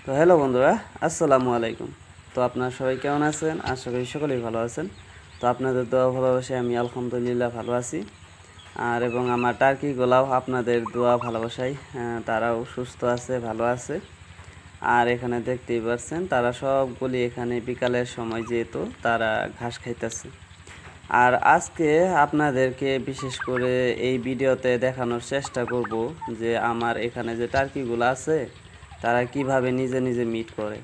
তো হ্যালো বন্ধুরা, আসসালামু আলাইকুম। তো আপনারা সবাই কেমন আছেন? আশা করি সকলেই ভালো আছেন। তো আপনাদের দোয়া ভালোবাসায় আমি আলহামদুলিল্লাহ ভালো আছি। এবং আমার টার্কিগুলাও আপনাদের দোয়া ভালোবাসায় তারাও সুস্থ আছে, ভালো আছে। আর এখানে দেখতেই পাচ্ছেন তারা সবগুলি এখানে বিকালের সময় যেহেতু তারা ঘাস খাইতেছে। আর আজকে আপনাদেরকে বিশেষ করে এই ভিডিওতে দেখানোর চেষ্টা করব যে আমার এখানে যে টার্কিগুলো আছে তারা কিভাবে নিজে নিজে মিট করে।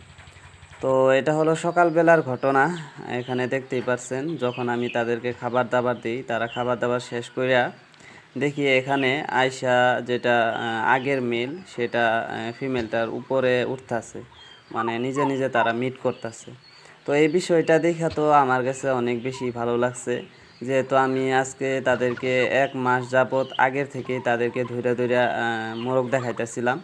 তো এটা হলো সকালবেলার ঘটনা। এখানে দেখতেই পাচ্ছেন যখন আমি তাদেরকে খাবার দাবার দিই, তারা খাবার দাবার শেষ করিয়া দেখি এখানে আয়সা যেটা আগের মেল সেটা ফিমেলটার উপরে উঠতেছে, মানে নিজে নিজে তারা মিট করতেছে। তো এই বিষয়টা দেখা তো আমার কাছে অনেক বেশি ভালো লাগছে, যেহেতু আমি আজকে তাদেরকে 1 মাস যাবৎ আগের থেকেই তাদেরকে ধরে ধরে মোরগ দেখাইতেছিলাম।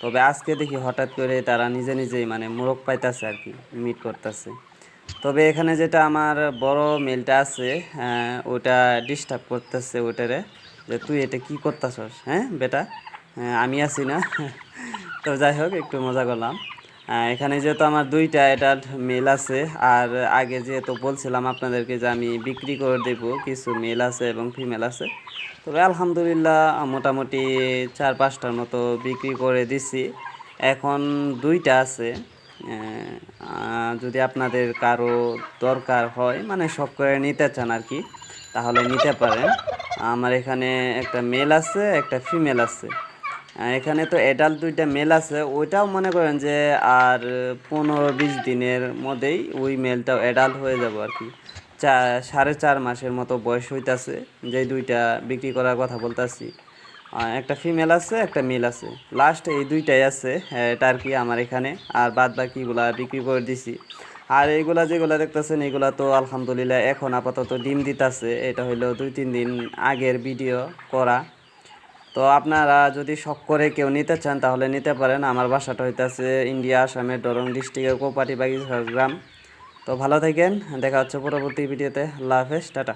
তবে আজকে দেখি হঠাৎ করে তারা নিজে নিজেই মানে মোরগ পাইতেছে আর কি, মিট করতেছে। তবে এখানে যেটা আমার বড় মেলটা আছে, ওটা ডিস্টার্ব করতেছে ওটারে, যে তুই এটা কি করতেছস, হ্যাঁ বেটা, আমি আছি না। তো যাই হোক, একটু মজা করলাম। এখানে যেহেতু আমার 2টা অ্যাডাল্ট মেল আছে, আর আগে যেহেতু বলছিলাম আপনাদেরকে যে আমি বিক্রি করে দেব, কিছু মেল আছে এবং ফিমেল আছে। তবে আলহামদুলিল্লাহ মোটামুটি 4-5টার মতো বিক্রি করে দিছি। এখন 2টা আছে। যদি আপনাদের কারো দরকার হয়, মানে শখ করে নিতে চান আর কি, তাহলে নিতে পারেন। আমার এখানে একটা মেল আছে, একটা ফিমেল আছে। এখানে তো অ্যাডাল্ট 2টা মেল আছে, ওইটাও মনে করেন যে আর 15-20 দিনের মধ্যেই ওই মেলটাও অ্যাডাল্ট হয়ে যাব আর কি। 4.5 মাসের মতো বয়স হইতাছে, যে 2টা বিক্রি করার কথা বলতাছি। একটা ফিমেল আছে, একটা মেল আছে, লাস্ট এই 2টাই আছে টার্কি আমার এখানে। আর বাদ বাকিগুলা বিক্রি করে দিছি। আর এইগুলা যেগুলা দেখতেছেন এগুলা তো আলহামদুলিল্লাহ এখন আপাতত ডিম দিতাছে। এটা হইলো 2-3 দিন আগের ভিডিও করা। তো আপনারা যদি শখ করে কেউ নিতে চান তাহলে নিতে পারেন। আমার বাসাটা হইতাছে ইন্ডিয়া, আসামের দরং ডিস্ট্রিক্টের কোপাটি বাগিচা গ্রাম। তো ভালো থাকেন, দেখা হচ্ছে পরবর্তী ভিডিওতে। আল্লাহ হাফেজ, টাটা।